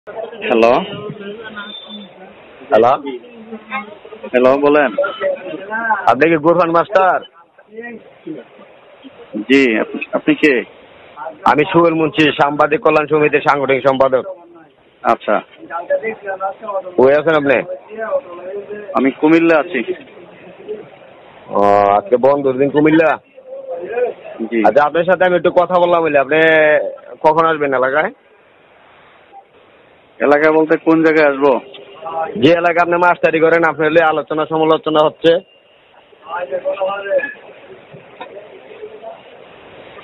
Hello hello, hello বলেন। আপনি কি গুরফান মাস্টার? জি, আপনি কে? আমি সুহেল মুন্সি, সাংবাদিক কল্যাণ সমিতির সাংগঠনিক সম্পাদক। আচ্ছা, কই আছেন আপনি? আমি কুমিল্লা আছি। ও, আজকে বন্ধুর দিন কুমিল্লা। জি, আচ্ছা, আপনার সাথে আমি একটু কথা বললাম বলে, আপনি কখন আসবেন এলাকায়? এলাকায় বলতে কোন জায়গায় আসবো? যে এলাকায় আপনি মাস্টারি করেন, আপনার হলে আলোচনা সমালোচনা হচ্ছে।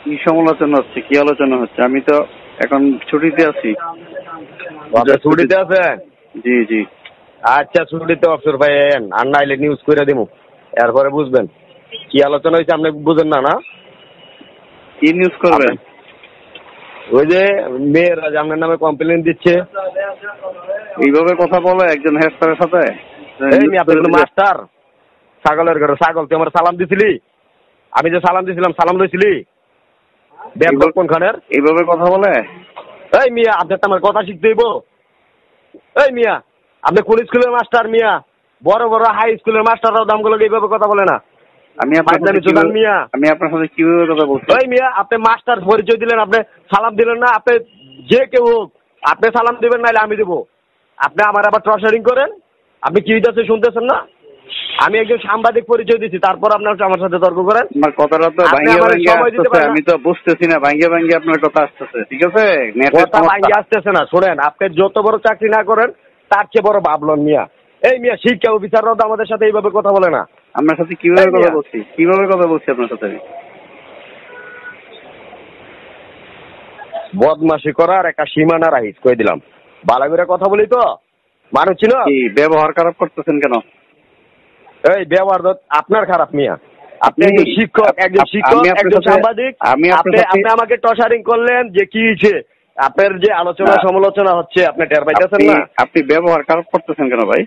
কি সমালোচনা হচ্ছে, কি আলোচনা হচ্ছে? আমি তো এখন ছুটিতে আছি। আপনি ছুটিতে আছেন? জি জি। আচ্ছা, ছুটিতে অবসর পাইয়েন, আর নাইলে নিউজ করে দিব, এরপরে বুঝবেন কি আলোচনা হয়েছে। আপনি বুঝেন না? না, কি নিউজ করবেন? ওই যে মেয়েরা যে আপনার নামে কমপ্লেন দিচ্ছে। এইভাবে কথা বলে একজন হেডস্যারের সাথে? এই আপনি কিন্তু মাস্টার, ছাগলের ঘরে ছাগল, তুই আমার সালাম দিছিলি? আমি যে সালাম দিছিলাম, সালাম লইছিলি? ব্যাংকক কোনখানের? এইভাবে কথা বলে? এই মিয়া, আপনার তো আমার কথা শিখতে হইব। এই মিয়া, আপনি কোন স্কুলের মাস্টার মিয়া? বড় বড় হাই স্কুলের মাস্টাররাও দামগুলো এইভাবে কথা বলে না। আমি আপনার সাথে কিভাবে কথা বলছি? এই মিয়া, আপনি মাস্টার পরিচয় দিলেন, আপনি সালাম দিলেন না। আপনি যে কেউ হোক, আপনি সালাম দিবেন, নাইলে আমি দেবো। আপনি আমার আবার ট্রসারিং করেন। আপনি কি হইতেছে শুনতেছেন না? আমি একজন সাংবাদিক পরিচয় দিচ্ছি, তারপর আপনার আমার সাথে তর্ক করেন। আমার কথাটা তো ভাঙ্গে ভাঙ্গে আসতেছে, আমি তো বুঝতেছি না। ভাঙ্গে ভাঙ্গে আপনার কথা আসতেছে, ঠিক আছে? কথা ভাঙ্গে আসতেছে না। শোনেন, আপনি যত বড় চাকরি না করেন, তার চেয়ে বড় ভাবলন মিয়া। এই মিয়া, শিক্ষা অফিসাররাও তো আমাদের সাথে এইভাবে কথা বলে না। আপনার সাথে কিভাবে কথা বলছি? কিভাবে কথা বলছি আপনার সাথে? বদমাশি করার একটা সীমানা রাখিস, কই দিলাম। ভালো করে কথা বলি তো, মানুষ ছিল। কি ব্যবহার খারাপ করতেছেন কেন? এই ব্যবহার তো আপনার খারাপ মিয়া। আপনি একজন শিক্ষক, একজন সাংবাদিক। আপনি আমাকে টর্চারিং করলেন যে কি হয়েছে? আপনার যে আলোচনা সমালোচনা হচ্ছে, আপনি টের পাইতেছেন না? আপনি ব্যবহার খারাপ করতেছেন কেন ভাই?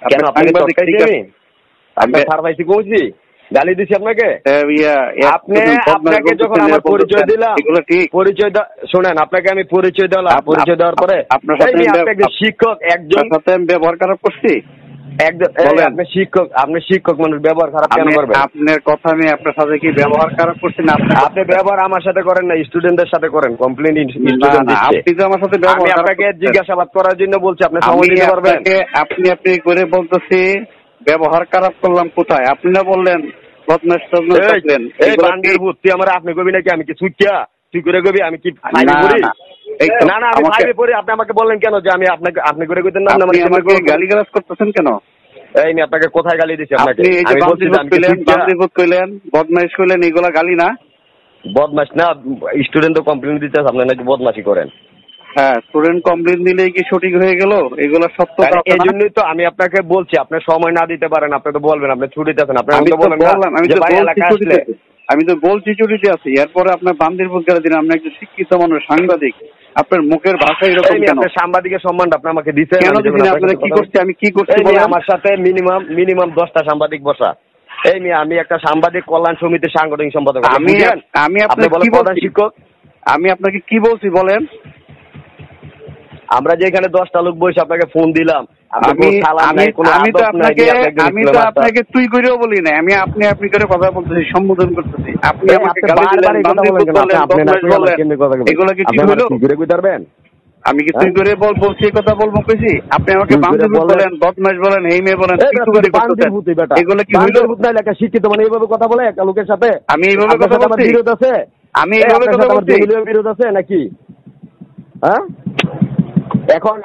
কেন আপনাকে আপনার সার্ভাইসি কইছি, গালি দিছি আপনাকে? আপনাকে যখন আমার পরিচয় দিলাম, শোনেন, আপনাকে আমি পরিচয় দিলাম, পরিচয় দেওয়ার পরে আপনার শিক্ষক একজন ব্যবহার খারাপ করছি? আপনি শিক্ষক মানুষ, ব্যবহার খারাপ কেন করবেন? আপনার কথা আমি আপনার সাথে কি ব্যবহার খারাপ করছি না? আপনি ব্যবহার আমার সাথে করেন না, স্টুডেন্টদের সাথে করেন। কমপ্লেন স্টুডেন্ট দিচ্ছে। আপনি তো আমার সাথে আমি আপনাকে জিজ্ঞাসাবাদ করার জন্য বলছি, আপনি সময় দিতে পারবেন? আপনি করে বলতেছি ব্যবহার খারাপ করলাম কোথায়? আপনি না বললেন বদমাশ করলেন। এই বান্দির ভূত, তুই আমার আপনি কবি নাকি? আমি কি সুইয়া? তুই করে কবি? আমি কি ফাইভে পড়ি? না না, আমি ফাইভে পড়ি। আপনি আমাকে বললেন কেন যে আমি আপনাকে আপনি করে কইতেন না? আমাকে গালিগালাজ করতেছেন কেন? এই আমি আপনাকে কোথায় গালি দিছি? আপনাকে বান্দির কইলেন, বদমাইশ কইলেন, এগুলা গালি না? বদমাশ না, স্টুডেন্ট তো কমপ্লেন দিতেছে আপনি নাকি বদমাশি করেন। হ্যাঁ, স্টুডেন্ট কমপ্লেন দিলেই কি সঠিক হয়ে গেল? এগুলো সত্য। এই জন্যই তো আমি আপনাকে বলছি, আপনি সময় না দিতে পারেন, আপনি তো বলবেন আপনি ছুটিতে আছেন। আমি তো বলছি ছুটিতে আছি, এরপরে আপনার বান্দির ভূত গালি দিন। আপনি একজন শিক্ষিত মানুষ, সাংবাদিক, আপনার মুখের ভাষা এরকম কেন? সাংবাদিকের সম্মানটা আপনি আমাকে দিচ্ছেন কেন? আপনারা কি করছে? আমি কি করছি? আমার সাথে মিনিমাম 10টা সাংবাদিক বসা। এই মেয়ে, আমি একটা সাংবাদিক কল্যাণ সমিতির সাংগঠনিক সম্পাদক। আমি আপনাকে প্রধান শিক্ষক। আমি আপনাকে কি বলছি বলেন? আমরা যে এখানে 10টা লোক বসে আপনাকে ফোন দিলাম, আমি তো আপনাকে তুই করেও বলি না। আমি আপনি করে কথা বলতেছি, সম্বোধন করতেছি। আপনি আমাকে গালি দিলেন, এগুলো কি ঠিক হলো? আমি কি তুই করে বলছি, কথা বলবো কইছি? আপনি আমাকে বান্দির ভূত বলেন, বদমাশ বলেন, এই মেয়ে বলেন, এগুলো কি হইলো? শিক্ষিত মানে এইভাবে কথা বলে একটা লোকের সাথে? আমি এইভাবে কথা বলছি? বিরোধ আছে? আমি এইভাবে কথা বলছি? বিরোধ আছে নাকি? হ্যাঁ, এখন